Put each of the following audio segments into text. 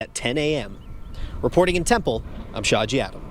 at 10 a.m. Reporting in Temple, I'm Shaji Adam.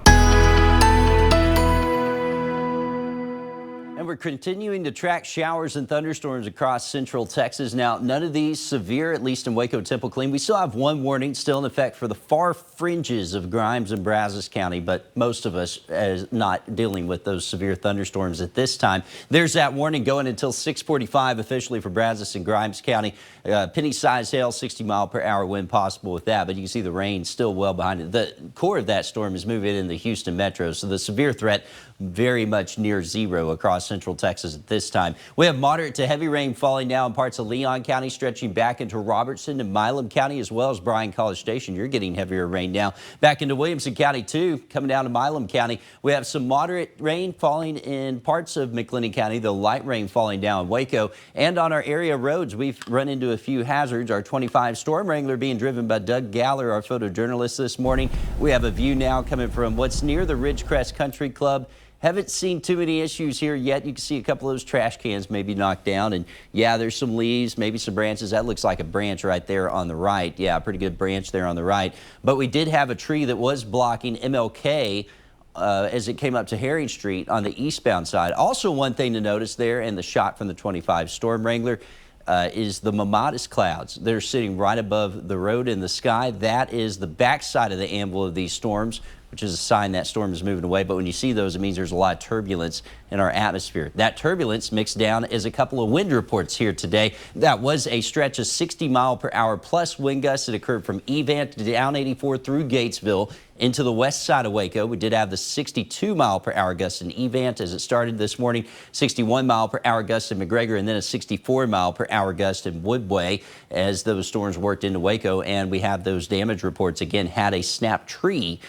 And we're continuing to track showers and thunderstorms across central Texas. Now, none of these severe, at least in Waco, Temple, Killeen. We still have one warning still in effect for the far fringes of Grimes and Brazos County, but most of us is not dealing with those severe thunderstorms at this time. There's that warning going until 6:45 officially for Brazos and Grimes County. Penny-sized hail, 60-mile-per-hour wind possible with that, but you can see the rain still well behind it. The core of that storm is moving in the Houston metro, so the severe threat very much near zero across central Texas at this time. We have moderate to heavy rain falling now in parts of Leon County, stretching back into Robertson and Milam County, as well as Bryan College Station. You're getting heavier rain now. Back into Williamson County, too, coming down to Milam County. We have some moderate rain falling in parts of McLennan County, the light rain falling down in Waco. And on our area roads, we've run into a few hazards. Our 25 Storm Wrangler being driven by Doug Galler, our photojournalist this morning. We have a view now coming from what's near the Ridgecrest Country Club. Haven't seen too many issues here yet. You can see a couple of those trash cans maybe knocked down. And yeah, there's some leaves, maybe some branches. That looks like a branch right there on the right. Yeah, a pretty good branch there on the right. But we did have a tree that was blocking MLK as it came up to Herring Street on the eastbound side. Also, one thing to notice there in the shot from the 25 Storm Wrangler is the mammatus clouds. They're sitting right above the road in the sky. That is the backside of the anvil of these storms, which is a sign that storm is moving away. But when you see those, it means there's a lot of turbulence in our atmosphere. That turbulence mixed down is a couple of wind reports here today. That was a stretch of 60-mile-per-hour plus wind gusts that occurred from Evant to down 84 through Gatesville into the west side of Waco. We did have the 62-mile-per-hour gusts in Evant as it started this morning, 61-mile-per-hour gusts in McGregor, and then a 64-mile-per-hour gust in Woodway as those storms worked into Waco. And we have those damage reports again. Had a snapped trees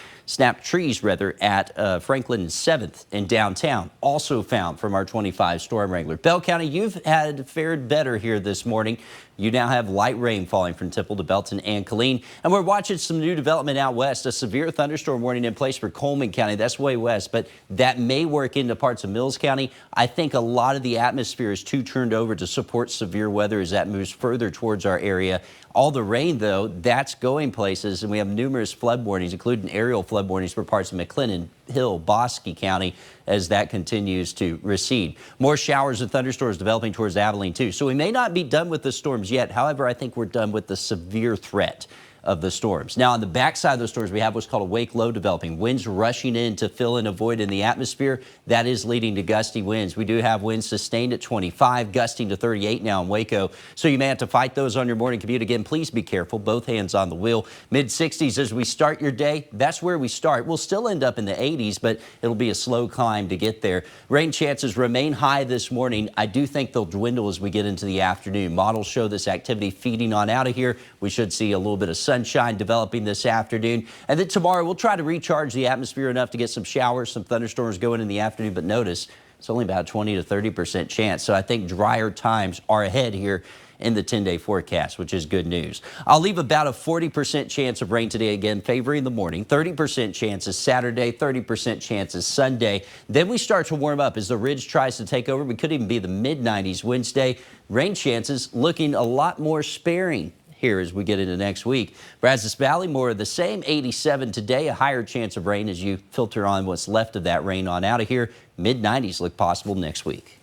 at Franklin and 7th in downtown, also found from our 25 Storm Wrangler. Bell County, you've fared better here this morning. You now have light rain falling from Temple to Belton and Killeen. And we're watching some new development out west. A severe thunderstorm warning in place for Coleman County. That's way west, but that may work into parts of Mills County. I think a lot of the atmosphere is too turned over to support severe weather as that moves further towards our area. All the rain, though, that's going places, and we have numerous flood warnings, including aerial flood warnings for parts of McLennan, Hill, Bosque County, as that continues to recede. More showers and thunderstorms developing towards Abilene, too. So we may not be done with the storms yet. However, I think we're done with the severe threat of the storms. Now, on the backside of those storms, we have what's called a wake low developing. Winds rushing in to fill in a void in the atmosphere. That is leading to gusty winds. We do have winds sustained at 25, gusting to 38 now in Waco. So you may have to fight those on your morning commute. Again, please be careful. Both hands on the wheel. Mid-60s as we start your day. That's where we start. We'll still end up in the 80s, but it'll be a slow climb to get there. Rain chances remain high this morning. I do think they'll dwindle as we get into the afternoon. Models show this activity feeding on out of here. We should see a little bit of sunshine developing this afternoon. And then tomorrow we'll try to recharge the atmosphere enough to get some showers, some thunderstorms going in the afternoon. But notice it's only about 20 to 30% chance. So I think drier times are ahead here in the 10-day forecast, which is good news. I'll leave about a 40% chance of rain today, again, favoring the morning. 30% chance is Saturday, 30% chance is Sunday. Then we start to warm up as the ridge tries to take over. We could even be the mid-90s Wednesday. Rain chances looking a lot more sparing here as we get into next week. Brazos Valley, more of the same, 87 today, a higher chance of rain as you filter on what's left of that rain on out of here. Mid-90s look possible next week.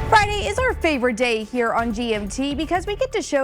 Friday is our favorite day here on GMT because we get to show